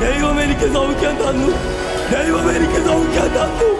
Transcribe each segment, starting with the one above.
ദൈവം എനിക്ക് സൗഖ്യം തന്നു. ദൈവം എനിക്ക് സൗഖ്യം തന്നു.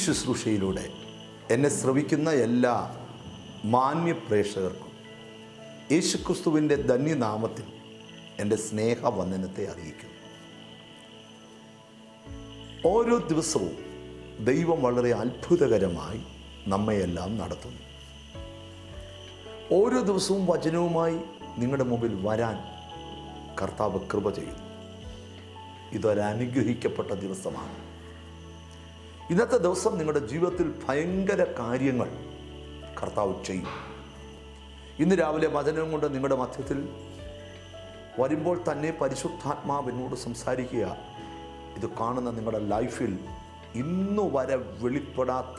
ശുശ്രൂഷയിലൂടെ എന്നെ ശ്രവിക്കുന്ന എല്ലാ മാന്യ പ്രേക്ഷകർക്കും യേശുക്രിസ്തുവിൻ്റെ ധന്യനാമത്തിൽ എൻ്റെ സ്നേഹവന്ദനത്തെ അറിയിക്കുന്നു. ഓരോ ദിവസവും ദൈവം വളരെ അത്ഭുതകരമായി നമ്മയെല്ലാം നടത്തുന്നു. ഓരോ ദിവസവും വചനവുമായി നിങ്ങളുടെ മുമ്പിൽ വരാൻ കർത്താവ് കൃപ ചെയ്യുന്നു. ഇതൊരനുഗ്രഹിക്കപ്പെട്ട ദിവസമാണ്. ഇന്നത്തെ ദിവസം നിങ്ങളുടെ ജീവിതത്തിൽ ഭയങ്കര കാര്യങ്ങൾ കർത്താവ് ചെയ്യും. ഇന്ന് രാവിലെ വചനം കൊണ്ട് നിങ്ങളുടെ മധ്യത്തിൽ വരുമ്പോൾ തന്നെ പരിശുദ്ധാത്മാവ് എന്നോട് സംസാരിക്കുക, ഇത് കാണുന്ന നിങ്ങളുടെ ലൈഫിൽ ഇന്നു വരെ വെളിപ്പെടാത്ത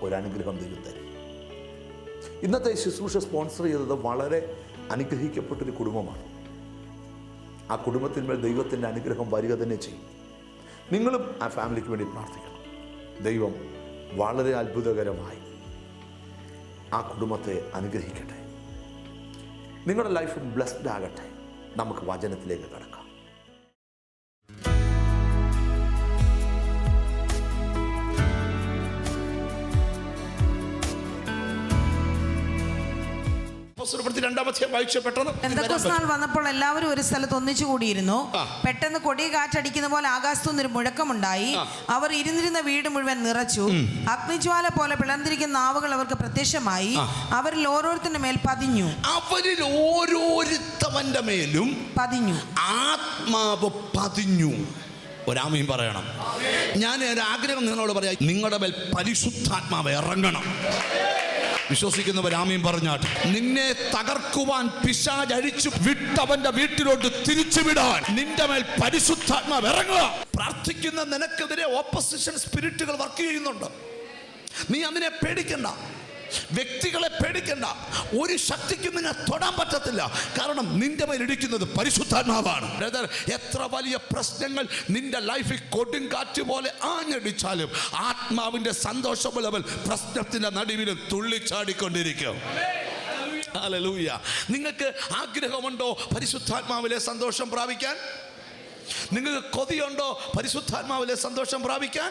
ഒരനുഗ്രഹം ദൈവം തരും. ഇന്നത്തെ ശുശ്രൂഷ സ്പോൺസർ ചെയ്തത് വളരെ അനുഗ്രഹിക്കപ്പെട്ടൊരു കുടുംബമാണ്. ആ കുടുംബത്തിന്മേൽ ദൈവത്തിൻ്റെ അനുഗ്രഹം വരിക തന്നെ ചെയ്യും. നിങ്ങളും ആ ഫാമിലിക്ക് വേണ്ടി പ്രാർത്ഥിക്കണം. ദൈവം വളരെ അത്ഭുതകരമായി ആ കുടുംബത്തെ അനുഗ്രഹിക്കട്ടെ. നിങ്ങളുടെ ലൈഫ് ബ്ലെസ്ഡ് ആകട്ടെ. നമുക്ക് വചനത്തിലേക്ക് കടക്കാം. പെന്തക്കോസ്ത് വന്നപ്പോൾ എല്ലാവരും ഒരു സ്ഥലത്ത് ഒന്നിച്ചു കൂടിയിരുന്നു. പെട്ടെന്ന് കൊടിയ കാറ്റടിക്കുന്ന പോലെ ആകാശത്തു നിന്നൊരു മുഴക്കമുണ്ടായി. അവർ ഇരുന്നിരുന്ന വീട് മുഴുവൻ നിറച്ചു. അഗ്നിജ്വാല പോലെ പിളർന്നിരിക്കുന്ന നാവുകൾ അവർക്ക് പ്രത്യക്ഷമായി. അവരിൽ ഓരോരുത്തരുടെ മേൽ പതിഞ്ഞു. അവരിൽ ഓരോരുത്തവന്റെ മേലും പതിഞ്ഞു. ആത്മാവ് പതിഞ്ഞു. ഒരാമയും പറയണം. ഞാൻ ഒരു ആഗ്രഹം നിങ്ങളോട് പറയാം, നിങ്ങളുടെ മേൽ പരിശുദ്ധാത്മാവ് ഇറങ്ങണം. വിശ്വസിക്കുന്നവർ ആമീൻ പറഞ്ഞാട്ട്. നിന്നെ തകർക്കുവാൻ പിശാച് അഴിച്ചു വിട്ടവന്റെ വീട്ടിലോട്ട് തിരിച്ചുവിടാൻ നിന്റെ മേൽ പരിശുദ്ധാത്മാവ് ഇറങ്ങുക. പ്രാർത്ഥിക്കുന്ന നിനക്കെതിരെ ഓപ്പോസിഷൻ സ്പിരിറ്റുകൾ വർക്ക് ചെയ്യുന്നുണ്ട്. നീ അതിനെ പേടിക്കണ്ട, വ്യക്തികളെ പേടിക്കണ്ട. ഒരു ശക്തിക്കും നിന്നെ തൊടാൻ പറ്റത്തില്ല. കാരണം നിന്റെ മേൽ ഇടിക്കുന്നത് പരിശുദ്ധാത്മാവാണ്. എത്ര വലിയ പ്രശ്നങ്ങൾ നിന്റെ ലൈഫിൽ കൊടുങ്കാറ്റ് പോലെ ആഞ്ഞടിച്ചാലും ആത്മാവിന്റെ സന്തോഷം ലെവൽ പ്രശ്നത്തിന്റെ നടുവിലും തുള്ളിച്ചാടിക്കൊണ്ടിരിക്കും. ഹല്ലേലൂയ. നിങ്ങൾക്ക് ആഗ്രഹമുണ്ടോ പരിശുദ്ധാത്മാവിലെ സന്തോഷം പ്രാപിക്കാൻ? നിങ്ങൾക്ക് കൊതിയുണ്ടോ പരിശുദ്ധാത്മാവിലെ സന്തോഷം പ്രാപിക്കാൻ?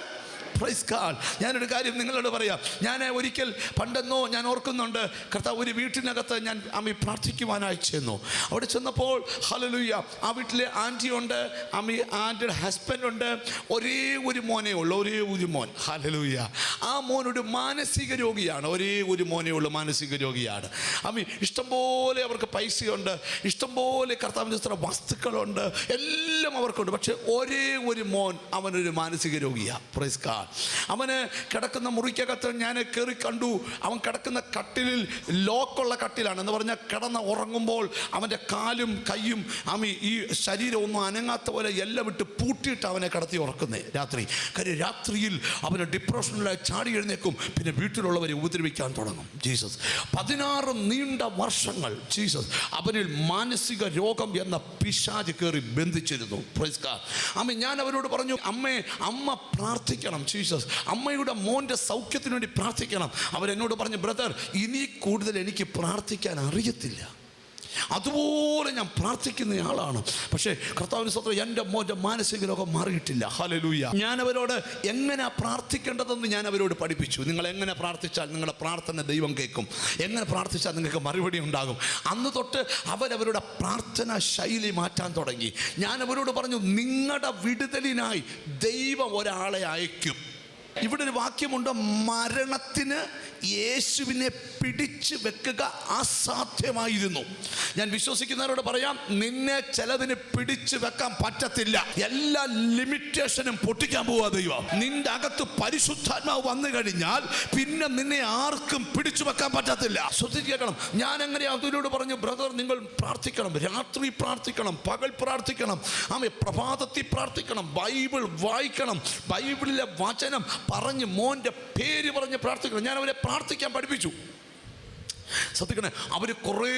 Praise God. ഞാനൊരു കാര്യം നിങ്ങളോട് പറയാം. ഞാൻ ഒരിക്കൽ പണ്ടെന്നോ ഞാൻ ഓർക്കുന്നുണ്ട്, കർത്താവ് ഒരു വീട്ടിനകത്ത് ഞാൻ അമ്മി പ്രാർത്ഥിക്കുവാനായി ചെന്നു. അവിടെ ചെന്നപ്പോൾ ഹല്ലേലൂയ, ആ വീട്ടിലെ ആൻറ്റി ഉണ്ട്, അമ്മി ആൻറ്റിയുടെ ഹസ്ബൻഡ് ഉണ്ട്, ഒരേ ഒരു മോനേ ഉള്ളൂ, ഒരേ ഒരു മോൻ. ഹല്ലേലൂയ. ആ മോനൊരു മാനസിക രോഗിയാണ്, ഒരേ ഒരു മോനേ ഉള്ളൂ, മാനസിക രോഗിയാണ്. അമ്മി ഇഷ്ടംപോലെ അവർക്ക് പൈസയുണ്ട്, ഇഷ്ടംപോലെ കർത്താവിൻ്റെ ഇത്ര വസ്തുക്കളുണ്ട്, എല്ലാം അവർക്കുണ്ട്. പക്ഷെ ഒരേ ഒരു മോൻ അവനൊരു മാനസിക രോഗിയാണ്. Praise God. അവന് കിടക്കുന്ന മുറിക്കകത്ത് ഞാൻ കയറി കണ്ടു. അവൻ കിടക്കുന്ന കട്ടിലിൽ ലോക്കുള്ള കട്ടിലാണ് എന്ന് പറഞ്ഞാൽ കിടന്ന് ഉറങ്ങുമ്പോൾ അവൻ്റെ കാലും കൈയും ഈ ശരീരം ഒന്നും അനങ്ങാത്ത പോലെ എല്ലാം വിട്ട് പൂട്ടിയിട്ട് അവനെ കിടത്തി ഉറക്കുന്നേ രാത്രി. കാര്യം രാത്രിയിൽ അവന് ഡിപ്രഷനിലായി ചാടി എഴുന്നേക്കും. പിന്നെ വീട്ടിലുള്ളവരെ ഉപദ്രവിക്കാൻ തുടങ്ങും. ജീസസ് 16 നീണ്ട വർഷങ്ങൾ ജീസസ് അവനിൽ മാനസിക രോഗം എന്ന പിശാച് കയറി ബന്ധിച്ചിരുന്നു. Praise God. ഞാൻ അവരോട് പറഞ്ഞു, അമ്മ പ്രാർത്ഥിക്കണം ജീസസ്, അമ്മയുടെ മോൻ്റെ സൗഖ്യത്തിന് വേണ്ടി പ്രാർത്ഥിക്കണം. അവരെന്നോട് പറഞ്ഞു, ബ്രദർ, ഇനി കൂടുതൽ എനിക്ക് പ്രാർത്ഥിക്കാൻ അറിയത്തില്ല. അതുപോലെ ഞാൻ പ്രാർത്ഥിക്കുന്നയാളാണ്. പക്ഷേ കർത്താവിന് സ്തോത്രം, എൻ്റെ മോൻ്റെ മാനസിക രോഗം മാറിയിട്ടില്ല. ഹല്ലേലൂയ. ഞാൻ അവരോട് എങ്ങനെ പ്രാർത്ഥിക്കേണ്ടതെന്ന് ഞാൻ അവരോട് പഠിപ്പിച്ചു. നിങ്ങൾ എങ്ങനെ പ്രാർത്ഥിച്ചാൽ നിങ്ങളുടെ പ്രാർത്ഥന ദൈവം കേൾക്കും, എങ്ങനെ പ്രാർത്ഥിച്ചാൽ നിങ്ങൾക്ക് മറുപടി ഉണ്ടാകും. അന്ന് തൊട്ട് അവരവരുടെ പ്രാർത്ഥന ശൈലി മാറ്റാൻ തുടങ്ങി. ഞാൻ അവരോട് പറഞ്ഞു, നിങ്ങളുടെ വിടുതലിനായി ദൈവം ഒരാളെ അയക്കും. ഇവിടെ ഒരു വാക്യമുണ്ട്, മരണത്തിന് യേശുവിനെ പിടിച്ചു വെക്കുക അസാധ്യമായിരുന്നു. ഞാൻ വിശ്വസിക്കുന്നവരോട് പറയാം, നിന്നെ ചിലതിന് പിടിച്ചു വെക്കാൻ പറ്റത്തില്ല. എല്ലാ ലിമിറ്റേഷനും പൊട്ടിക്കാൻ പോവാ ദൈവം. നിന്റെ അകത്ത് പരിശുദ്ധാത്മാവ് വന്നു കഴിഞ്ഞാൽ പിന്നെ നിന്നെ ആർക്കും പിടിച്ചു വെക്കാൻ പറ്റത്തില്ല. ശ്രദ്ധിച്ച് കേൾക്കണം. ഞാൻ എങ്ങനെ അവരോട് പറഞ്ഞു, ബ്രദർ നിങ്ങൾ പ്രാർത്ഥിക്കണം, രാത്രി പ്രാർത്ഥിക്കണം, പകൽ പ്രാർത്ഥിക്കണം, പ്രഭാതത്തിൽ പ്രാർത്ഥിക്കണം, ബൈബിൾ വായിക്കണം, ബൈബിളിലെ വചനം പറഞ്ഞ് മോൻ്റെ പേര് പറഞ്ഞ് പ്രാർത്ഥിക്കണം. ഞാൻ അവരെ പ്രാർത്ഥിക്കാൻ പഠിപ്പിച്ചു. ശ്രദ്ധിക്കണേ, അവർ കുറേ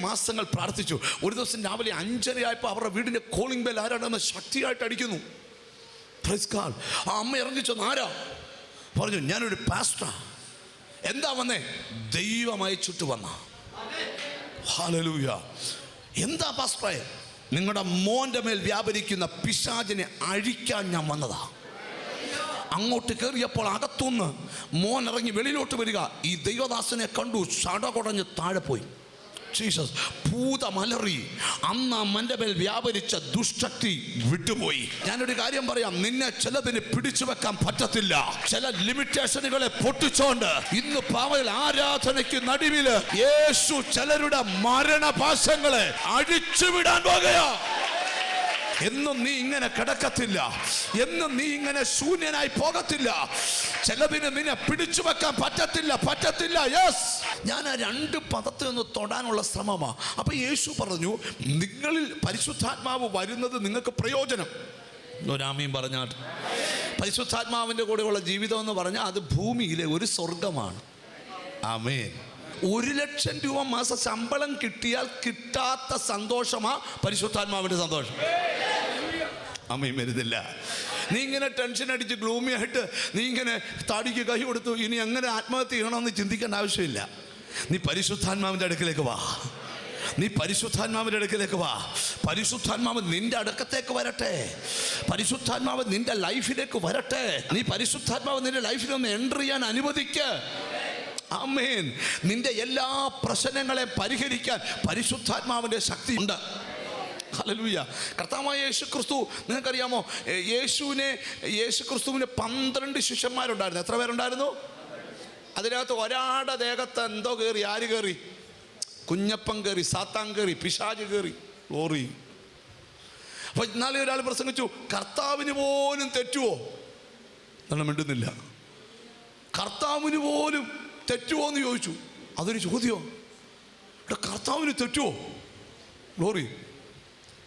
മാസങ്ങൾ പ്രാർത്ഥിച്ചു. ഒരു ദിവസം രാവിലെ 5:30 അവരുടെ വീടിൻ്റെ കോളിംഗ് ബെൽ ആരാണെന്ന് ശക്തിയായിട്ട് അടിക്കുന്നു. Praise God. ആ അമ്മ ഇറങ്ങിച്ചു. ആരാ? പറഞ്ഞു, ഞാനൊരു പാസ്റ്ററാ. എന്താ വന്നേ? ദൈവം അയച്ചിട്ട് വന്ന. ഹല്ലേലൂയ. എന്താ പാസ്റ്ററേ? നിങ്ങളുടെ മോൻ്റെ മേൽ വ്യാപരിക്കുന്ന പിശാചിനെ അഴിക്കാൻ ഞാൻ വന്നതാ. അങ്ങോട്ട് കയറിയപ്പോൾ അകത്തുനിന്ന് മോൻ ഇറങ്ങി വെളിയിലോട്ട് വരിക. ഈ ദൈവദാസനെ കണ്ടു, ചടകുടഞ്ഞ് താഴെ പോയി. ജീസസ്. ഭൂതമലറി. അന്ന് മൻ്റെ മേൽ വ്യാപരിച്ച ദുഷ്ടക്തി വിട്ടുപോയി. ഞാനൊരു കാര്യം പറയാം, നിന്നെ ചിലതിന് പിടിച്ചു വെക്കാൻ പറ്റത്തില്ല. ചില ലിമിറ്റേഷനുകളെ പൊട്ടിച്ചോണ്ട് ഇന്ന് പകൽ ആരാധനയ്ക്ക് നടുവില് യേശു ചിലരുടെ മരണപാശങ്ങളെ അഴിച്ചുവിടാൻ പോകുകയാ. എന്നും നീ ഇങ്ങനെ കിടക്കത്തില്ല, എന്നും നീ ഇങ്ങനെ ശൂന്യനായി പോകത്തില്ല. ചിലതിന് നിന്നെ പിടിച്ചു വെക്കാൻ പറ്റത്തില്ല. യെസ്, ഞാൻ ആ 2 പദത്തിൽ നിന്ന് തൊടാനുള്ള ശ്രമമാണ്. അപ്പൊ യേശു പറഞ്ഞു, നിങ്ങളിൽ പരിശുദ്ധാത്മാവ് വരുന്നത് നിങ്ങൾക്ക് പ്രയോജനം. ഒരാമീൻ പറഞ്ഞാൽ, പരിശുദ്ധാത്മാവിൻ്റെ കൂടെയുള്ള ജീവിതം എന്ന് പറഞ്ഞാൽ അത് ഭൂമിയിലെ ഒരു സ്വർഗമാണ്. ആമേൻ. 1,00,000 രൂപ മാസ ശമ്പളം കിട്ടിയാൽ കിട്ടാത്ത സന്തോഷമാ പരിശുദ്ധാത്മാവിൻ്റെ സന്തോഷം. അമ്മയും വരുന്നില്ല. നീ ഇങ്ങനെ ടെൻഷൻ അടിച്ച് ഗ്ലൂമി ആയിട്ട് നീ ഇങ്ങനെ താടിക്ക് കൈ കൊടുത്തു ഇനി എങ്ങനെ ആത്മഹത്യ ചെയ്യണമെന്ന് ചിന്തിക്കേണ്ട ആവശ്യമില്ല. നീ പരിശുദ്ധാത്മാവിൻ്റെ അടുക്കിലേക്ക് വാ. നീ പരിശുദ്ധാത്മാവിൻ്റെ അടുക്കിലേക്ക് വാ. പരിശുദ്ധാത്മാവ് നിന്റെ അടുക്കത്തേക്ക് വരട്ടെ. പരിശുദ്ധാത്മാവ് നിന്റെ ലൈഫിലേക്ക് വരട്ടെ. നീ പരിശുദ്ധാത്മാവ് നിന്റെ ലൈഫിലൊന്ന് എൻ്റർ ചെയ്യാൻ അനുവദിക്ക്. ആമേൻ. നിന്റെ എല്ലാ പ്രശ്നങ്ങളെ പരിഹരിക്കാൻ പരിശുദ്ധാത്മാവിൻ്റെ ശക്തി ഉണ്ട്. ഹല്ലേലൂയ. കർത്താവായ യേശുക്രിസ്തു, നിങ്ങൾക്കറിയാമോ, യേശുക്രിസ്തുവിന് 12 ശിഷ്യന്മാരുണ്ടായിരുന്നു. എത്ര പേരുണ്ടായിരുന്നു? അതിനകത്ത് ഒരാളുടെ ദേഹത്ത് എന്തോ കയറി. ആര് കയറി? കുഞ്ഞപ്പൻ കയറി, സാത്താൻ കയറി, പിശാച് കയറി. ഓറി. അപ്പൊ ഇന്നാളെ ഒരാൾ പ്രസംഗിച്ചു, കർത്താവിന് പോലും തെറ്റുവോ? നമ്മൾ മിണ്ടുന്നില്ല. കർത്താവിന് പോലും തെറ്റുവോ എന്ന് ചോദിച്ചു. അതൊരു ചോദ്യമോ? കർത്താവിന് തെറ്റുവോ? ഗ്ലോറി.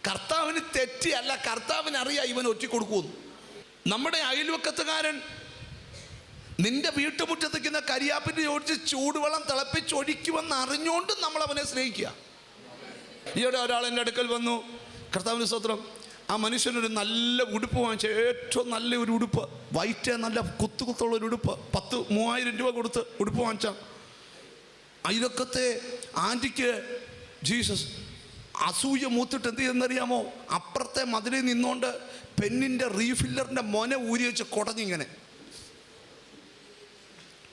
കർത്താവിന് തെറ്റിയല്ല, കർത്താവിന് അറിയാം ഇവൻ ഒറ്റിക്കൊടുക്കുമെന്ന്. നമ്മുടെ അയൽവക്കത്തുകാരൻ നിന്റെ വീട്ടുമുറ്റത്തേക്കുന്ന കരിയാപ്പിൻ്റെ ചോദിച്ച് ചൂടുവെള്ളം തിളപ്പിച്ചൊഴിക്കുമെന്ന് അറിഞ്ഞുകൊണ്ട് നമ്മൾ അവനെ സ്നേഹിക്കുക. ഈയിടെ ഒരാൾ എൻ്റെ അടുക്കൽ വന്നു, കർത്താവിന് സ്തോത്രം, ആ മനുഷ്യനൊരു നല്ല ഉടുപ്പ് വാങ്ങിച്ച, ഏറ്റവും നല്ല ഒരു ഉടുപ്പ്, വൈറ്റ്, നല്ല കുത്തുകുത്തുള്ളൊരു ഉടുപ്പ്, 3000 രൂപ കൊടുത്ത് ഉടുപ്പ് വാങ്ങിച്ച. അയൽവക്കത്തെ ആൻറ്റിക്ക് ജീസസ് അസൂയ മൂത്തിട്ട് എന്ത് ചെയ്യുന്നറിയാമോ? അപ്പുറത്തെ മതിലിൽ നിന്നുകൊണ്ട് പെന്നിൻ്റെ റീഫില്ലറിൻ്റെ മൊന ഊരി വെച്ച് കുടഞ്ഞിങ്ങനെ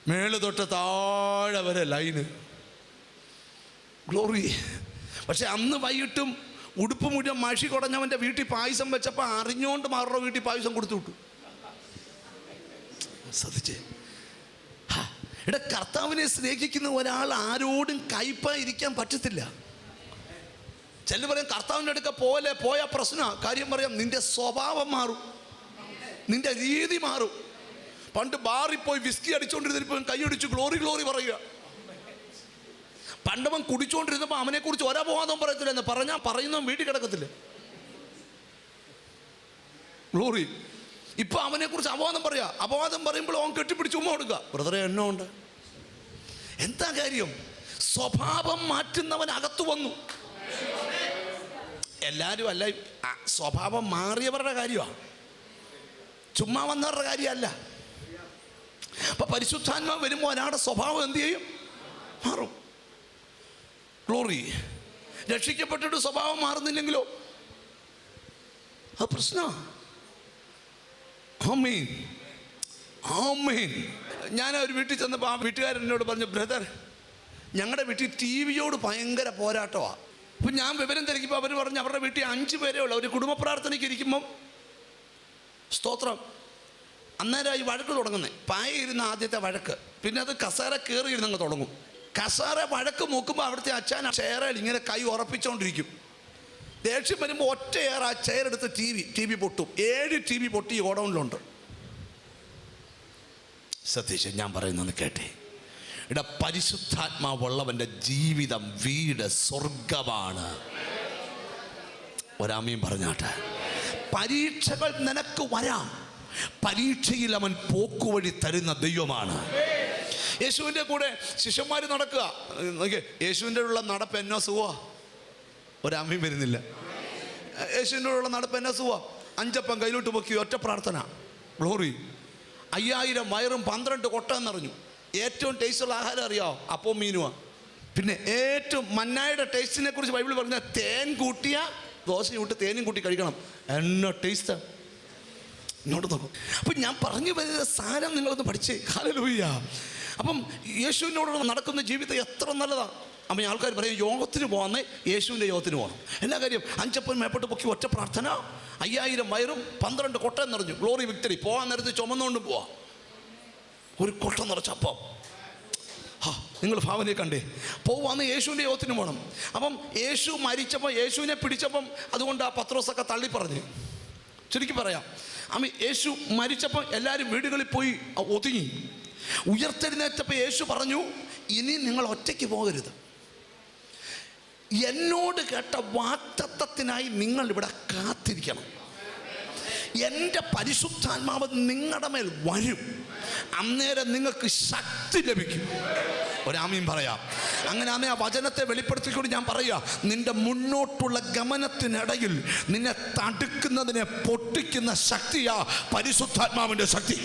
മേള് തൊട്ട് താഴെ വരെ ലൈന്. ഗ്ലോറി. പക്ഷെ അന്ന് വൈകിട്ടും ഉടുപ്പ് മുഴുവൻ മഷി കുടഞ്ഞവൻ്റെ വീട്ടിൽ പായസം വെച്ചപ്പോൾ അറിഞ്ഞുകൊണ്ട് മാറുള്ള വീട്ടിൽ പായസം കൊടുത്തു വിട്ടു. ശ്രദ്ധിച്ചേ. ഇവിടെ കർത്താവിനെ സ്നേഹിക്കുന്ന ഒരാൾ ആരോടും കയ്പായിരിക്കാൻ പറ്റത്തില്ല. ചിലർ പറയും കർത്താവിൻ്റെ അടുക്ക പോയ പ്രശ്നമാണ്. കാര്യം പറയാം, നിന്റെ സ്വഭാവം മാറും, നിന്റെ രീതി മാറും. പണ്ട് ബാറിൽ പോയി വിസ്കി അടിച്ചുകൊണ്ടിരുന്നപ്പോൾ കൈയടിച്ച് ഗ്ലോറി ഗ്ലോറി പറയുക. പണ്ടവൻ കുടിച്ചുകൊണ്ടിരുന്നപ്പോൾ അവനെക്കുറിച്ച് ഒരപവാദം പറയത്തില്ല എന്ന് പറഞ്ഞാൽ പറയുന്നവൻ വീട്ടിൽ കിടക്കത്തില്ല. ഗ്ലോറി. ഇപ്പൊ അവനെക്കുറിച്ച് അപവാദം പറയാ. അപവാദം പറയുമ്പോൾ അവൻ കെട്ടിപ്പിടിച്ച് ഉമ്മ കൊടുക്കുക. ബ്രദറെ എണ്ണ ഉണ്ട്. എന്താ കാര്യം? സ്വഭാവം മാറ്റുന്നവൻ അകത്തു വന്നു. എല്ലാവരും അല്ല, സ്വഭാവം മാറിയവരുടെ കാര്യമാണ്, ചുമ്മാ വന്നവരുടെ കാര്യമല്ല. അപ്പൊ പരിശുദ്ധാത്മാവ് വരുമ്പോൾ ഒരാളുടെ സ്വഭാവം എന്ത് ചെയ്യും? മാറും. ഗ്ലോറി. രക്ഷിക്കപ്പെട്ടിട്ട് സ്വഭാവം മാറുന്നില്ലെങ്കിലോ അത് പ്രശ്നമാണ്. ആമേൻ, ആമേൻ. ഞാൻ ഒരു വീട്ടിൽ ചെന്നപ്പോൾ ആ വീട്ടുകാരൻ എന്നോട് പറഞ്ഞു, ബ്രദർ, ഞങ്ങളുടെ വീട്ടിൽ ടി വിയോട് ഭയങ്കര പോരാട്ടമാണ്. അപ്പം ഞാൻ വിവരം തിരക്കിയപ്പോൾ അവർ പറഞ്ഞു അവരുടെ വീട്ടിൽ 5 പേരേ ഉള്ളൂ. ഒരു കുടുംബ പ്രാർത്ഥനയ്ക്ക് ഇരിക്കുമ്പം സ്തോത്രം അന്നേരമായി വഴക്ക് തുടങ്ങുന്നത്. പായ ഇരുന്ന ആദ്യത്തെ വഴക്ക്, പിന്നെ അത് കസേര കയറി ഇരുന്നങ്ങ് തുടങ്ങും. കസേര വഴക്ക് നോക്കുമ്പോൾ അവിടുത്തെ അച്ഛൻ ചെയറിൽ ഇങ്ങനെ കൈ ഉറപ്പിച്ചുകൊണ്ടിരിക്കും. ദേഷ്യം വരുമ്പോൾ ഒറ്റ ആ ചെയറെടുത്ത് ടി വി പൊട്ടും. 7 ടി വി പൊട്ടി ഗോഡൗണിലുണ്ട്. സതീശ്, ഞാൻ പറയുന്നത് കേട്ടേ, ഇവിടെ പരിശുദ്ധാത്മാവുള്ളവൻ്റെ ജീവിതം, വീട് സ്വർഗമാണ്. ഒരാമയും പറഞ്ഞാട്ടെ. പരീക്ഷകൾ നിനക്ക് വരാം, പരീക്ഷയിൽ അവൻ പോക്കുവഴി തരുന്ന ദൈവമാണ്. യേശുവിൻ്റെ കൂടെ ശിഷ്യന്മാർ നടക്കുക. യേശുവിൻ്റെ ഉള്ള നടപ്പ് എന്നോ സുഖ. ഒരാമയും വരുന്നില്ല. യേശുവിൻ്റെ ഉള്ള നടപ്പ് എന്നോ സുഖ. 5 അപ്പം കയ്യിലോട്ട് പൊക്കി ഒറ്റ പ്രാർത്ഥന, ഗ്ലോറി. 5000 വയറും 12 കൊട്ടം നിറഞ്ഞു. ഏറ്റവും ടേസ്റ്റുള്ള ആഹാരം അറിയാമോ? അപ്പവും മീനുമാണ്. പിന്നെ ഏറ്റവും മന്നായുടെ ടേസ്റ്റിനെ കുറിച്ച് ബൈബിൾ പറഞ്ഞ തേൻ കൂട്ടിയ ദോശയും കൂട്ടി തേനും കൂട്ടി കഴിക്കണം. എന്നോ ടേസ്റ്റ് ഇങ്ങോട്ട് നോക്കും. അപ്പം ഞാൻ പറഞ്ഞു വരുന്ന സാരം നിങ്ങളൊന്ന് പഠിച്ചേ. ഹല്ലേലൂയ. അപ്പം യേശുവിനോട് നടക്കുന്ന ജീവിതം എത്ര നല്ലതാണ്. അപ്പം ആൾക്കാർ പറയും യോഗത്തിന് പോകാമെന്നേ, യേശുവിൻ്റെ യോഗത്തിന് പോകണം. എല്ലാ കാര്യം 5 അപ്പം മേപ്പോട്ട് പൊക്കി ഒറ്റ പ്രാർത്ഥന, 5000 വയറും 12 കൊട്ടം നിറഞ്ഞു. Glory victory. പോകാൻ നേരത്ത് ചുമന്നുകൊണ്ടും പോവാം. ഒരു കൊട്ട നിറച്ചപ്പം. നിങ്ങൾ ഭാവനയെ കണ്ടേ. പോവാന്ന് യേശുവിൻ്റെ യോഗത്തിന് പോകണം. അപ്പം യേശു മരിച്ചപ്പോൾ യേശുവിനെ പിടിച്ചപ്പം അതുകൊണ്ട് ആ പത്രോസൊക്കെ തള്ളി പറഞ്ഞു. ചുരുക്കി പറയാം, യേശു മരിച്ചപ്പോൾ എല്ലാവരും വീടുകളിൽ പോയി ഒതുങ്ങി. ഉയർത്തെഴുന്നേറ്റപ്പോൾ യേശു പറഞ്ഞു, ഇനി നിങ്ങൾ ഒറ്റയ്ക്ക് പോകരുത്. എന്നോട് കേട്ട വാഗ്ദത്തത്തിനായി നിങ്ങൾ ഇവിടെ കാത്തിരിക്കണം. എൻ്റെ പരിശുദ്ധാത്മാവ് നിങ്ങളുടെ മേൽ വരും. അന്നേരം നിങ്ങൾക്ക് ശക്തി ലഭിക്കും. ഒരാമീൻ പറയാം. അങ്ങനെ ആ വചനത്തെ വെളിപ്പെടുത്തിക്കൊണ്ട് ഞാൻ പറയാ, നിന്റെ മുന്നോട്ടുള്ള ഗമനത്തിനിടയിൽ നിന്നെ തടുക്കുന്നതിനെ പൊട്ടിക്കുന്ന ശക്തിയാ പരിശുദ്ധാത്മാവിൻ്റെ ശക്തി.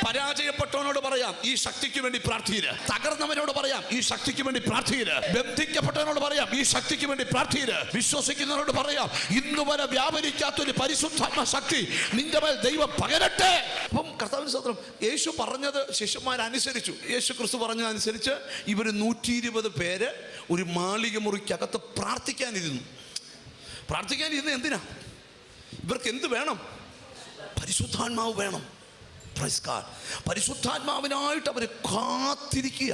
പരാജയപ്പെട്ടവനോട് പറയാം, ഈ ശക്തിക്ക് വേണ്ടി പ്രാർത്ഥിയിര്. തകർന്നവനോട് പറയാം, ഈ ശക്തിക്ക് വേണ്ടി പ്രാർത്ഥിയിര്. ബന്ധിക്കപ്പെട്ടവനോട് പറയാം, ഈ ശക്തിക്ക് വേണ്ടി പ്രാർത്ഥിയിര്. വിശ്വസിക്കുന്നവരോട് പറയാം, ഇന്ന് വരെ വ്യാപരിക്കാത്തൊരു പരിശുദ്ധാത്മ ശക്തി നിന്റെ മേൽ ദൈവം പകരട്ടെ. അപ്പം കർത്താവിന് സ്തോത്രം. യേശു പറഞ്ഞത് ശിഷ്യന്മാരനുസരിച്ചു. യേശു ക്രിസ്തു പറഞ്ഞതനുസരിച്ച് ഇവർ 120 പേര് ഒരു മാളിക മുറിക്കകത്ത് പ്രാർത്ഥിക്കാനിരുന്നു. എന്തിനാ? ഇവർക്ക് എന്ത് വേണം? പരിശുദ്ധാത്മാവ് വേണം. പരിശുദ്ധാത്മാവിനായിട്ട് അവർ കാത്തിരിക്കുക.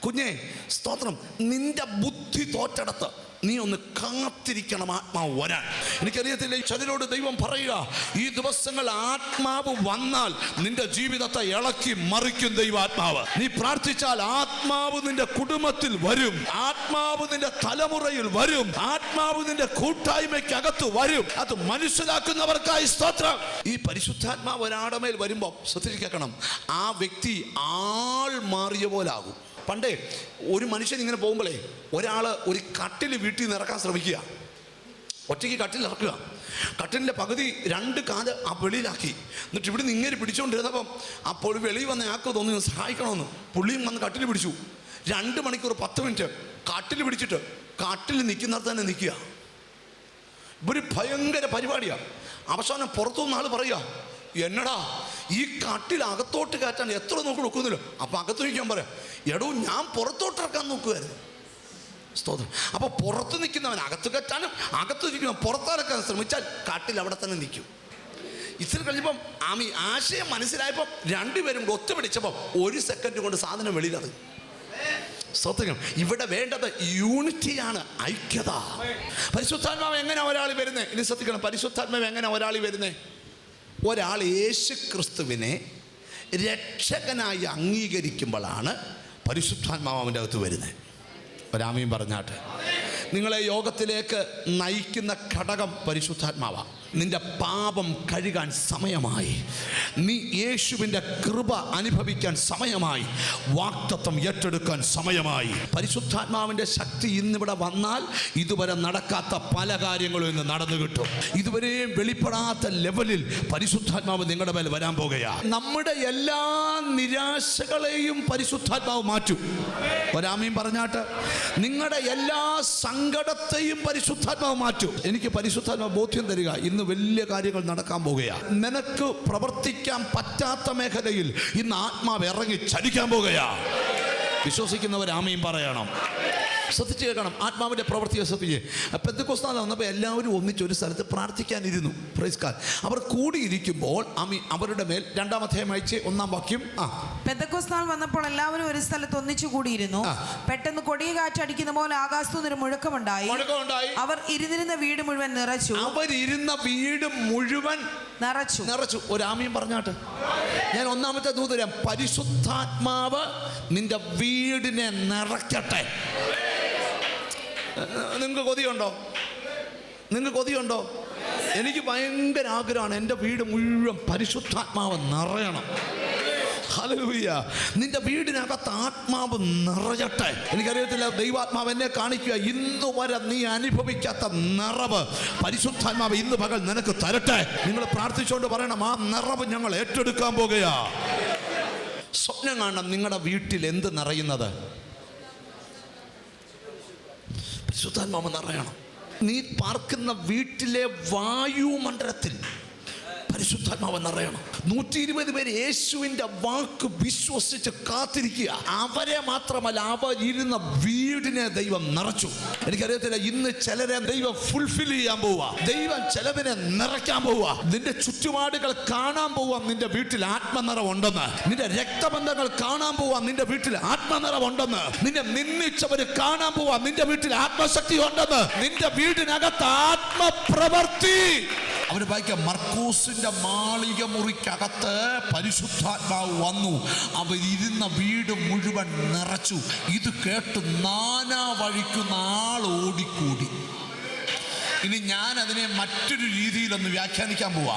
കുഞ്ഞെ സ്തോത്രം, നിന്റെ ബുദ്ധി തോറ്റെടുത്ത് നീ ഒന്ന് കാത്തിരിക്കണം ആത്മാവ് വരാൻ. എനിക്കറിയത്തില്ല, ചിലരോട് ദൈവം പറയുക, ഈ ദിവസങ്ങൾ ആത്മാവ് വന്നാൽ നിന്റെ ജീവിതത്തെ ഇളക്കി മറിക്കും ദൈവാത്മാവ്. നീ പ്രാർത്ഥിച്ചാൽ ആത്മാവ് നിന്റെ കുടുംബത്തിൽ വരും, ആത്മാവ് നിന്റെ തലമുറയിൽ വരും, ആത്മാവ് നിന്റെ കൂട്ടായ്മയ്ക്കകത്ത് വരും. അത് മനസ്സിലാക്കുന്നവർക്കായി സ്തോത്രം. ഈ പരിശുദ്ധാത്മാവ് ഒരാളുടെ മേൽ വരുമ്പോൾ ശ്രദ്ധിക്കണം, ആ വ്യക്തി ആൾ മാറിയ പോലാകും. പണ്ടേ ഒരു മനുഷ്യൻ ഇങ്ങനെ പോകുമ്പോഴേ ഒരാൾ ഒരു കട്ടിൽ വീട്ടിൽ നിന്ന് ഇറക്കാൻ ശ്രമിക്കുക. ഒറ്റയ്ക്ക് കട്ടിൽ ഇറക്കുക. കട്ടിലിൻ്റെ പകുതി 2 കാല് ആ വെളിയിലാക്കി. എന്നിട്ട് ഇവിടെ നിന്ന് ഇങ്ങനെ പിടിച്ചുകൊണ്ടിരുന്നപ്പം അപ്പോൾ വെളിയിൽ വന്ന ആൾക്ക് തോന്നി സഹായിക്കണമെന്ന്. പുള്ളിയും വന്ന് കട്ടിൽ പിടിച്ചു. 2 മണിക്കൂർ 10 മിനിറ്റ് കട്ടിൽ പിടിച്ചിട്ട് കട്ടിൽ നിൽക്കുന്നിടത്ത് തന്നെ നിൽക്കുക. ഇവർ ഭയങ്കര പരിപാടിയാണ്. അവസാനം പുറത്തുനിന്ന് ആൾ പറയുക, എന്നടാ ഈ കട്ടിൽ അകത്തോട്ട് കയറ്റാൻ എത്ര നോക്കുന്നില്ല. അപ്പം അകത്ത് നിൽക്കാൻ പറയാം, എടോ ഞാൻ പുറത്തോട്ടിറക്കാൻ നോക്കുമായിരുന്നു. സ്തോത്രം. അപ്പോൾ പുറത്ത് നിൽക്കുന്നവൻ അകത്ത് കയറ്റാനും അകത്ത് നിൽക്കുന്നവൻ പുറത്തിറക്കാൻ ശ്രമിച്ചാൽ കട്ടിൽ അവിടെ തന്നെ നിൽക്കും. ഇത്തിരി കഴിഞ്ഞപ്പം ആശയം മനസ്സിലായപ്പോൾ 2 പേരും കൂടെ ഒത്തുപിടിച്ചപ്പോൾ 1 സെക്കൻഡ് കൊണ്ട് സാധനം വെളിയിലത്. സ്തോത്രം. ഇവിടെ വേണ്ടത് യൂണിറ്റിയാണ്, ഐക്യത. പരിശുദ്ധാത്മാവ് എങ്ങനെ ഒരാൾ വരുന്നത്? ഇനി ശ്രദ്ധിക്കണം. പരിശുദ്ധാത്മാവ് എങ്ങനെ ഒരാൾ വരുന്നത്? ഒരാൾ യേശു ക്രിസ്തുവിനെ രക്ഷകനായി അംഗീകരിക്കുമ്പോഴാണ് പരിശുദ്ധാത്മാവ് അവൻ്റെ അകത്ത് വരുന്നത്. ഒരാമയും പറഞ്ഞാട്ടെ. നിങ്ങളെ യോഗത്തിലേക്ക് നയിക്കുന്ന ഘടകം പരിശുദ്ധാത്മാവാണ്. നിന്റെ പാപം കഴുകാൻ സമയമായി. നീ യേശുവിൻ്റെ കൃപ അനുഭവിക്കാൻ സമയമായി. വാഗ്ദത്തം ഏറ്റെടുക്കാൻ സമയമായി. പരിശുദ്ധാത്മാവിൻ്റെ ശക്തി ഇന്നിവിടെ വന്നാൽ ഇതുവരെ നടക്കാത്ത പല കാര്യങ്ങളും ഇന്ന് നടന്നു കിട്ടും. ഇതുവരെയും വെളിപ്പെടാത്ത ലെവലിൽ പരിശുദ്ധാത്മാവ് നിങ്ങളുടെ മേൽ വരാൻ പോകുകയാണ്. നമ്മുടെ എല്ലാ നിരാശകളെയും പരിശുദ്ധാത്മാവ് മാറ്റും. ഒരാമീൻ പറഞ്ഞാട്ട്. നിങ്ങളുടെ എല്ലാ സങ്കടത്തെയും പരിശുദ്ധാത്മാവ് മാറ്റും. എനിക്ക് പരിശുദ്ധാത്മാവ് ബോധ്യം തരിക, ഇന്ന് വലിയ കാര്യങ്ങൾ നടക്കാൻ പോകുകയാണ്. നിനക്ക് പ്രവർത്തിക്കാൻ പറ്റാത്ത മേഖലയിൽ ഇന്ന് ആത്മാവ് ഇറങ്ങി ചലിക്കാൻ പോകുകയാണ്. വിശ്വസിക്കുന്നവർ ആമീൻ പറയണം. ശ്രദ്ധിച്ച് കേൾക്കണം. ആത്മാവിൻ്റെ പ്രവൃത്തിയെ ശ്രദ്ധിച്ച്. പെന്തക്കോസ്താൻ വന്നപ്പോൾ എല്ലാവരും ഒന്നിച്ചൊരു സ്ഥലത്ത് പ്രാർത്ഥിക്കാനിരുന്നു. Praise God. അവർ കൂടിയിരിക്കുമ്പോൾ അവരുടെ മേൽ 2-ാം അധ്യായം വായിച്ച് 1-ാം വാക്യം. പെന്തക്കോസ്താൻ വന്നപ്പോൾ എല്ലാവരും ഒരു സ്ഥലത്ത് ഒന്നിച്ചു കൂടിയിരുന്നു. പെട്ടെന്ന് കൊടിയ കാറ്റടിക്കുന്ന പോലെ ആകാശത്തു നിന്ന് മുഴക്കമുണ്ടായി. അവർ ഇരുന്നിരുന്ന വീട് മുഴുവൻ നിറച്ചു. നിറച്ചു. ഒരു ആമീൻ പറഞ്ഞാട്ട്. ഞാൻ 1-ാമത്തെ ദൂത് തരാം. പരിശുദ്ധാത്മാവ് നിന്റെ വീടിനെ നിറയ്ക്കട്ടെ. നിങ്ങൾക്ക് കൊതിയുണ്ടോ? എനിക്ക് ഭയങ്കര ആഗ്രഹമാണ് എൻ്റെ വീട് മുഴുവൻ പരിശുദ്ധാത്മാവ് നിറയണം. ഹല്ലേലൂയ. നിന്റെ വീടിനകത്ത് ആത്മാവ് നിറയട്ടെ. എനിക്കറിയത്തില്ല, ദൈവാത്മാവ് എന്നെ കാണിക്കുക. ഇന്ന് വരെ നീ അനുഭവിക്കാത്ത നിറവ് പരിശുദ്ധാത്മാവ് ഇന്ന് പകൽ നിനക്ക് തരട്ടെ. നിങ്ങൾ പ്രാർത്ഥിച്ചുകൊണ്ട് പറയണം, ആ നിറവ് ഞങ്ങൾ ഏറ്റെടുക്കാൻ പോകുകയാ. സ്വപ്നം കാണണം നിങ്ങളുടെ വീട്ടിൽ എന്ത് നിറയുന്നത്. പരിശുദ്ധാത്മാവ് നിറയണം. നീ പാർക്കുന്ന വീട്ടിലെ വായുമണ്ഡലത്തിൽ പരിശുദ്ധാത്മാവ് നിറയണം. 120 പേര് യേശുവിൻ്റെ വാക്ക് വിശ്വസിച്ച് കാത്തിരിക്കുക. അവരെ മാത്രമല്ല, അവർ ഇരുന്ന വീടിനെ ദൈവം നിറച്ചു. എനിക്കറിയത്തില്ല, ഇന്ന് ചിലരെ ദൈവം ഫുൾഫിൽ ചെയ്യാൻ പോവുക. ദൈവം ചിലതിനെ നിറയ്ക്കാൻ പോവുക. നിന്റെ ചുറ്റുപാടുകൾ കാണാൻ പോവുക, നിന്റെ വീട്ടിൽ ആത്മനിറവുണ്ടെന്ന്. നിന്റെ രക്തബന്ധങ്ങൾ കാണാൻ പോവുക, നിന്റെ വീട്ടിൽ ആത്മനിറവുണ്ടെന്ന്. നിന്നെ നിന്ദിച്ചവര് കാണാൻ പോവുക, നിന്റെ വീട്ടിൽ ആത്മശക്തി ഉണ്ടെന്ന്. നിന്റെ വീടിനകത്ത് ആത്മപ്രവൃത്തി. അവര് വായിക്കാം, മർക്കോസിന്റെ മാളിക മുറിക്കകത്ത് പരിശുദ്ധാത്മാവ് വന്നു, അവരിരുന്ന വീട് മുഴുവൻ നിറച്ചു. ഇത് കേട്ട് നാനാ വഴിക്കുന്ന ആൾ ഓടിക്കൂടി. ഇനി ഞാൻ അതിനെ മറ്റൊരു രീതിയിലൊന്ന് വ്യാഖ്യാനിക്കാൻ പോവാ.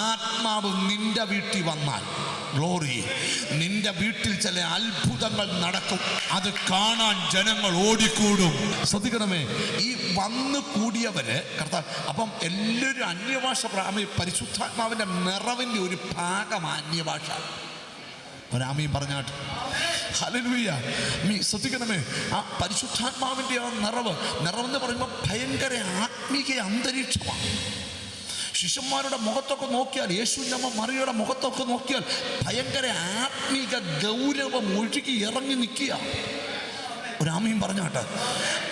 ആത്മാവ് നിന്റെ വീട്ടിൽ വന്നാൽ, ഗ്ലോറി, നിന്റെ വീട്ടിൽ ചില അത്ഭുതങ്ങൾ നടക്കും. അത് കാണാൻ ജനങ്ങൾ ഓടിക്കൂടും. ശ്രദ്ധിക്കണമേ, ഈ വന്നു കൂടിയവര് അപ്പം എല്ലാവരും അന്യഭാഷ. പരിശുദ്ധാത്മാവിന്റെ നിറവിന്റെ ഒരു ഭാഗം അന്യഭാഷ. ഒരാമീൻ പറഞ്ഞാട്ട്. ഹല്ലേലൂയ. ശ്രദ്ധിക്കണമേ, ആ പരിശുദ്ധാത്മാവിൻ്റെ ആ നിറവെന്ന് പറയുമ്പോൾ ഭയങ്കര ആത്മീക അന്തരീക്ഷമാണ്. ശിഷ്യന്മാരുടെ മുഖത്തൊക്കെ നോക്കിയാൽ, യേശുവിൻ്റെ അമ്മ മറിയുടെ മുഖത്തൊക്കെ നോക്കിയാൽ ഭയങ്കര ആത്മീക ഗൗരവം ഒഴുകി ഇറങ്ങി നിൽക്കുക. ഒരാമീൻ പറഞ്ഞാട്ട്.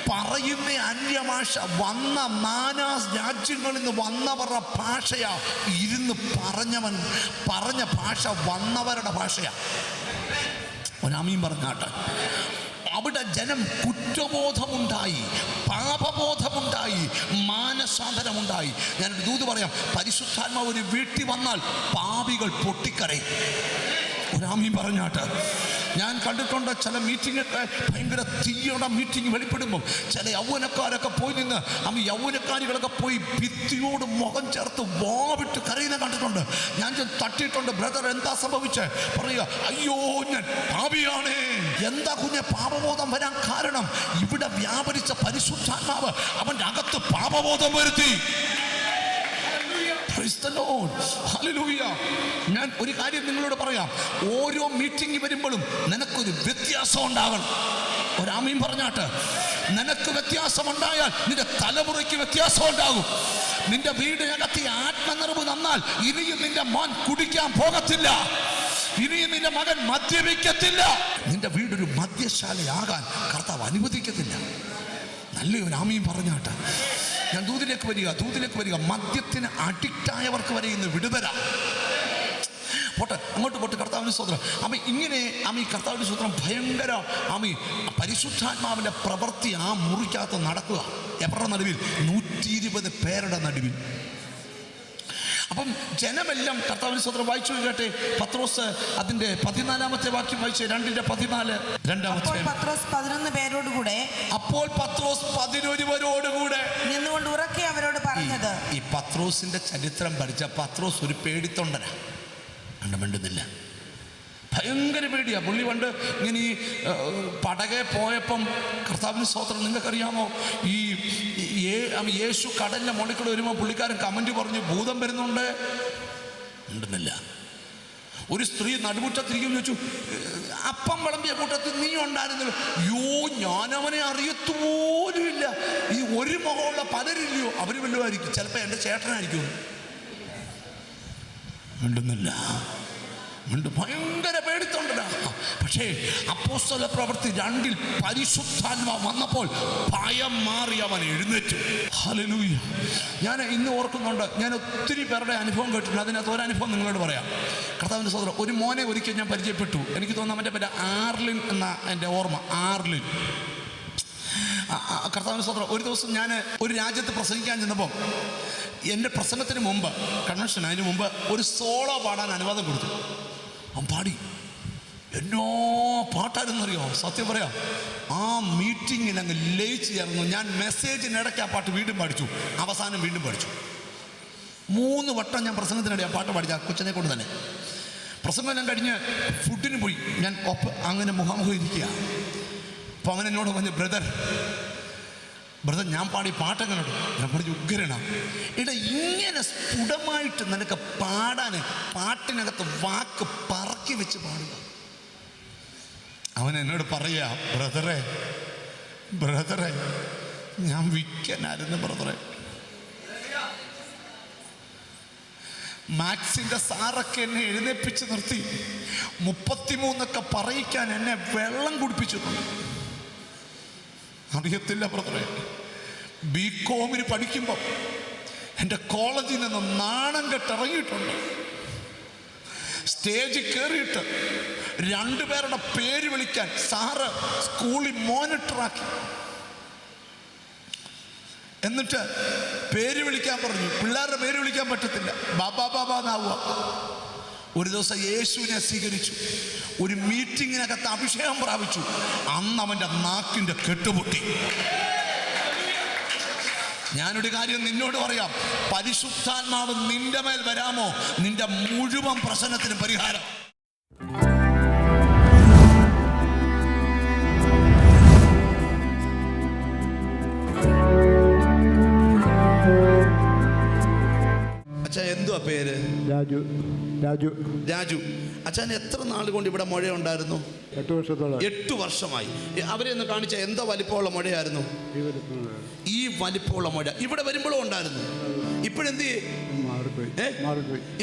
പറയുന്ന അന്യഭാഷ വന്ന നാനാ രാജ്യങ്ങളിൽ നിന്ന് വന്നവരുടെ ഭാഷയാ. ഇരുന്ന് പറഞ്ഞ ഭാഷ വന്നവരുടെ ഭാഷയാ. ഒരാമീൻ പറഞ്ഞാട്ട്. അവിടെ ജനം കുറ്റബോധമുണ്ടായി, പാപബോധമുണ്ടായി, മാനസാന്തരമുണ്ടായി. ഞാൻ ദൂത് പറയാം, പരിശുദ്ധാത്മാവ് ഒരു വീട്ടിൽ വന്നാൽ പാപികൾ പൊട്ടിക്കരയും. ഒരാമീൻ പറഞ്ഞാട്ട്. ഞാൻ കണ്ടിട്ടുണ്ട് ചില മീറ്റിങ്ങൊക്കെ ഭയങ്കര തീയുടെ മീറ്റിംഗ് വെളിപ്പെടുമ്പം ചില യൗവനക്കാരൊക്കെ പോയി നിന്ന് യൗവനക്കാരികളൊക്കെ പോയി ഭിത്തിയോട് മുഖം ചേർത്ത് വാവിട്ട് കരയുന്ന കണ്ടിട്ടുണ്ട്. ഞാൻ തട്ടിയിട്ടുണ്ട്. ബ്രദർ, എന്താ സംഭവിച്ചേ? പറയുക, അയ്യോ ഞാൻ പാപിയാണേ. എന്താ കുഞ്ഞെ പാപബോധം വരാൻ കാരണം? ഇവിടെ വ്യാപരിച്ച പരിശുദ്ധാത്മാവ് അവൻ്റെ അകത്ത് പാപബോധം വരുത്തി. ഞാൻ ഒരു കാര്യം നിങ്ങളോട് പറയാം, ഓരോ മീറ്റിംഗ് വരുമ്പോഴും നിനക്കൊരു വ്യത്യാസം ഉണ്ടാകണം. ഒരാമീൻ പറഞ്ഞാട്ട്. നിനക്ക് വ്യത്യാസമുണ്ടായാൽ നിന്റെ തലമുറയ്ക്ക് വ്യത്യാസം ഉണ്ടാകും. നിന്റെ വീടിനകത്ത് ആത്മനിറവ് നന്നാൽ ഇനിയും നിന്റെ മോൻ കുടിക്കാൻ പോകത്തില്ല, ഇനിയും നിന്റെ മകൻ മദ്യപിക്കത്തില്ല. നിന്റെ വീടൊരു മദ്യശാലയാകാൻ കർത്താവ് അനുവദിക്കത്തില്ല. നല്ലൊരു ആമീൻ പറഞ്ഞാട്ട്. ഞാൻ ദൂതിലേക്ക് വരിക. മദ്യത്തിന് അഡിക്റ്റായവർക്ക് വരെ ഇന്ന് വിടുതല. പോട്ടെ, അങ്ങോട്ട് പോട്ടെ. കർത്താവിന് സ്തോത്രം. ഇങ്ങനെ കർത്താവിന് സ്തോത്രം ഭയങ്കര പരിശുദ്ധാത്മാവിൻ്റെ പ്രവൃത്തി ആ മുറിക്കകത്ത് നടക്കുക. എവരുടെ നടുവിൽ? 120 പേരുടെ നടുവിൽ. അപ്പം ജനമെല്ലാം കർത്താവിന് സ്തോത്രം വായിച്ചു കേട്ടെ. പത്രോസ് അതിന്റെ 14-ാമത്തെ വാക്യം വായിച്ചു. 2:14 രണ്ടാമത്തെ. പത്രോസ് 11 പേരോടുകൂടെ അപ്പോൾ പത്രോസ് 11 പേരോടുകൂടെ നിന്നുകൊണ്ട് ഉറക്കെ അവരോട് പറഞ്ഞത്. ഈ പത്രോസിന്റെ ചരിത്രം പഠിച്ച പത്രോസ് ഒരു പേടിത്തൊണ്ടനാ. മിണ്ടുന്നില്ല, ഭയങ്കര പേടിയാ പുള്ളി. പണ്ട് ഇങ്ങനെ ഈ പടകെ പോയപ്പം കർത്താവിന് സ്തോത്രം നിങ്ങൾക്കറിയാമോ, ഈ യേശു കടലിന്റെ മുകളിൽ വരുമ്പോൾ പുള്ളിക്കാരൻ കമന്റ് പറഞ്ഞു ഭൂതം വരുന്നുണ്ട്. മിണ്ടുന്നില്ല. ഒരു സ്ത്രീ നടുമുറ്റത്തിരിക്കും ചോദിച്ചു, അപ്പം വിളമ്പിയ കൂട്ടത്തിൽ നീ ഉണ്ടായിരുന്നല്ലോ. ഞാനവനെ അറിയത്തുപോലുമില്ല. ഈ ഒരു മുഖമുള്ള പലരില്ലയോ, അവര് വല്ലതുമായിരിക്കും, ചിലപ്പോൾ എൻ്റെ ചേട്ടനായിരിക്കും. മിണ്ടുന്നില്ല, ഭയങ്കര പേടിത്തൊണ്ടനാ. പക്ഷേ അപ്പോസ്തല പ്രവൃത്തി 2 പരിശുദ്ധാത്മാവ് വന്നപ്പോൾ ഭയം മാറി അവൻ എഴുന്നേറ്റു. ഹല്ലേലൂയ. ഞാൻ ഇന്ന് ഓർക്കുന്നുണ്ട്, ഞാൻ ഒത്തിരി പേരുടെ അനുഭവം കേട്ടിട്ടുണ്ട്. അതിനകത്ത് ഒരനുഭവം നിങ്ങളോട് പറയാം. കർത്താവിൻ്റെ സഹോദരൻ ഒരു മോനെ ഒരിക്കൽ ഞാൻ പരിചയപ്പെട്ടു. എനിക്ക് തോന്നുന്നു അവൻ്റെ പേര് ആർലിൻ എന്ന എൻ്റെ ഓർമ്മ. ആർലിൻ. കർത്താവിൻ്റെ സഹോദരൻ ഒരു ദിവസം ഞാൻ ഒരു രാജ്യത്ത് പ്രസംഗിക്കാൻ ചെന്നപ്പോൾ എൻ്റെ പ്രസംഗത്തിന് മുമ്പ്, കൺവെൻഷൻ അതിന് മുമ്പ് ഒരു സോളോ പാടാൻ അനുവാദം കൊടുത്തു. അവൻ പാടി. എന്നോ പാട്ടായിരുന്നറിയോ, സത്യം പറയാം. ആ മീറ്റിങ്ങിൽ അങ്ങ് ലയിച്ച് ചേർന്നു. ഞാൻ മെസ്സേജിനിടയ്ക്ക് ആ പാട്ട് വീണ്ടും പഠിച്ചു. അവസാനം വീണ്ടും പഠിച്ചു. 3 വട്ടം ഞാൻ പ്രസംഗത്തിനിടെ ആ പാട്ട് പഠിച്ചു. ആ കൊച്ചിനെ കൊണ്ട് തന്നെ പ്രസംഗം ഞാൻ കഴിഞ്ഞ് ഫുഡിന് പോയി. ഞാൻ അങ്ങനെ മുഖാമുഖം ഇരിക്കുക. അപ്പോൾ അവൻ എന്നോട് പറഞ്ഞു, ബ്രദർ ഞാൻ പാടി പാട്ടെങ്ങനെയുണ്ട്? ഞാൻ പറഞ്ഞു ഉഗ്രനാ. എടാ, ഇങ്ങനെ സ്ഫുടമായിട്ട് നിനക്ക് പാടാൻ പാട്ടിനകത്ത് വാക്ക് പറക്കി വെച്ച് പാടുക. അവൻ എന്നോട് പറയാ, ബ്രദറെ ഞാൻ വിക്കനായിരുന്നു ബ്രദറെ. മാത്സിന്റെ സാറൊക്കെ എന്നെ എഴുന്നേപ്പിച്ച് നിർത്തി 33 പറയിക്കാൻ എന്നെ വെള്ളം കുടിപ്പിച്ചിട്ടുണ്ട്. അറിയത്തില്ല ബ്രദറെ, ബികോമിന് പഠിക്കുമ്പോൾ എൻ്റെ കോളേജിൽ നിന്ന് നാണം കെട്ടിറങ്ങിയിട്ടുണ്ട്. സ്റ്റേജിൽ കയറിയിട്ട് 2 പേരുടെ പേര് വിളിക്കാൻ സാറ് സ്കൂളിൽ മോണിറ്ററാക്കി. എന്നിട്ട് പേര് വിളിക്കാൻ പറഞ്ഞു. പിള്ളേരുടെ പേര് വിളിക്കാൻ പറ്റത്തില്ല, ബാബാ എന്നാവുക. ഒരു ദിവസം യേശുവിനെ സ്വീകരിച്ചു. ഒരു മീറ്റിങ്ങിനകത്ത് അഭിഷേകം പ്രാപിച്ചു. അന്ന് അവൻ്റെ നാക്കിൻ്റെ കെട്ടുപൊട്ടി. ഞാനൊരു കാര്യം നിന്നോട് പറയാം, പരിശുദ്ധാത്മാവ് നിന്റെ മേൽ വരാമോ, നിന്റെ മുഴുവൻ പ്രശ്നത്തിനും പരിഹാരം. അച്ഛാ എന്തുവാ പേര്? രാജു. അച്ഛൻ എത്ര നാൾ കൊണ്ട് ഇവിടെ മുഴ ഉണ്ടായിരുന്നു? 8 വർഷത്തോളം. 8 വർഷമായി. അവരെ ഒന്ന് കാണിച്ച എന്താ വലിപ്പമുള്ള മുഴയായിരുന്നു? ഈ വലിപ്പമുള്ള മുഴ ഇവിടെ വരുമ്പോഴും ഉണ്ടായിരുന്നു. ഇപ്പോഴെന്ത്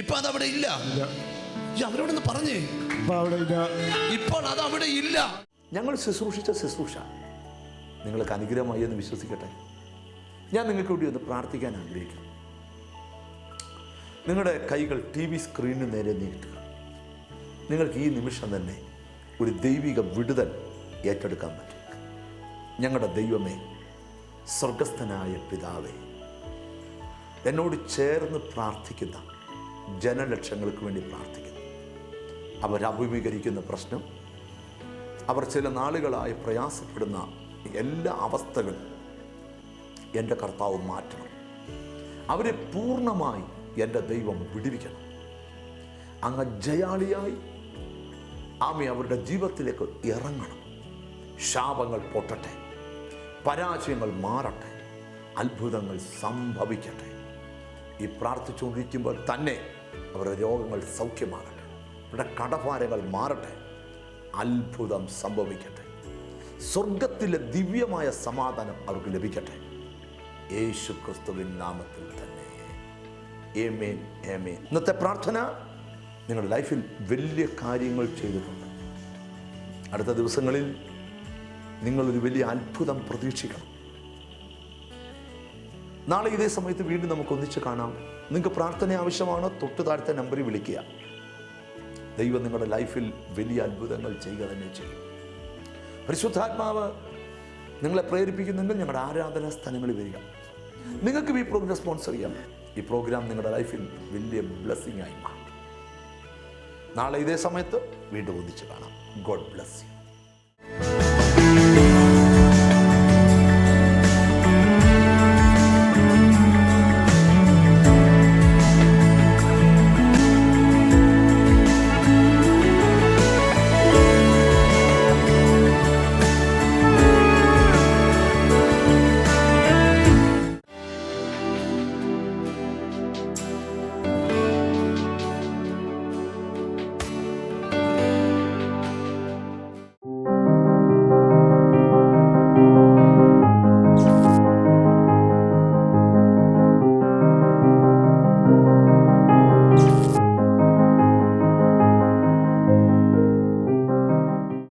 ഇപ്പൊ അതവിടെ ഇല്ല. അവരോട് ഒന്ന് പറഞ്ഞേ, ഇപ്പോൾ അതവിടെ ഇല്ല. ഞങ്ങൾ ശുശ്രൂഷിച്ച ശുശ്രൂഷ നിങ്ങൾക്ക് അനുഗ്രഹമായി എന്ന് വിശ്വസിക്കട്ടെ. ഞാൻ നിങ്ങൾക്ക് വേണ്ടി ഒന്ന് പ്രാർത്ഥിക്കാൻ ആഗ്രഹിക്കുന്നു. നിങ്ങളുടെ കൈകൾ TV സ്ക്രീനിന് നേരെ നീട്ടുക. നിങ്ങൾക്ക് ഈ നിമിഷം തന്നെ ഒരു ദൈവിക വിടുതൽ ഏറ്റെടുക്കാൻ പറ്റും. ഞങ്ങളുടെ ദൈവമേ, സ്വർഗസ്ഥനായ പിതാവേ, എന്നോട് ചേർന്ന് പ്രാർത്ഥിക്കുന്ന ജനലക്ഷങ്ങൾക്ക് വേണ്ടി പ്രാർത്ഥിക്കുന്നു. അവരഭിമുഖീകരിക്കുന്ന പ്രശ്നം, അവർ ചില നാളുകളായി പ്രയാസപ്പെടുന്ന എല്ലാ അവസ്ഥകളും എൻ്റെ കർത്താവ് മാറ്റണം. അവരെ പൂർണ്ണമായി എൻ്റെ ദൈവം വിടുവിക്കണം. അങ്ങ് ജയാളിയായി ആമേ അവരുടെ ജീവിതത്തിലേക്ക് ഇറങ്ങണം. ശാപങ്ങൾ പൊട്ടട്ടെ, പരാജയങ്ങൾ മാറട്ടെ, അത്ഭുതങ്ങൾ സംഭവിക്കട്ടെ. ഈ പ്രാർത്ഥിച്ചുകൊണ്ടിരിക്കുമ്പോൾ തന്നെ അവരുടെ രോഗങ്ങൾ സൗഖ്യമാകട്ടെ, അവരുടെ കടഭാരങ്ങൾ മാറട്ടെ, അത്ഭുതം സംഭവിക്കട്ടെ. സ്വർഗത്തിലെ ദിവ്യമായ സമാധാനം അവർക്ക് ലഭിക്കട്ടെ. യേശു ക്രിസ്തുവിൻ നാമത്തിൽ തന്നെ. ആമേൻ, ആമേൻ. ഇന്നത്തെ പ്രാർത്ഥന നിങ്ങളുടെ ലൈഫിൽ വലിയ കാര്യങ്ങൾ ചെയ്തിട്ടുണ്ട്. അടുത്ത ദിവസങ്ങളിൽ നിങ്ങളൊരു വലിയ അത്ഭുതം പ്രതീക്ഷിക്കണം. നാളെ ഇതേ സമയത്ത് വീണ്ടും നമുക്ക് ഒന്നിച്ച് കാണാം. നിങ്ങൾക്ക് പ്രാർത്ഥന ആവശ്യമാണോ? തൊട്ട് താഴത്തെ നമ്പറിൽ വിളിക്കുക. ദൈവം നിങ്ങളുടെ ലൈഫിൽ വലിയ അത്ഭുതങ്ങൾ ചെയ്യുക തന്നെ ചെയ്യും. പരിശുദ്ധാത്മാവ് നിങ്ങളെ പ്രേരിപ്പിക്കുന്നെങ്കിൽ ഞങ്ങളുടെ ആരാധനാ സ്ഥലങ്ങളിൽ വരിക. നിങ്ങൾക്ക് ഈ പ്രോഗ്രാം സ്പോൺസർ ചെയ്യാം. ഈ പ്രോഗ്രാം നിങ്ങളുടെ ലൈഫിൽ വലിയ ബ്ലെസ്സിങ് ആയി മാറും. നാളെ ഇതേ സമയത്ത് വീണ്ടും ഒന്നിച്ച് കാണാം. God bless you.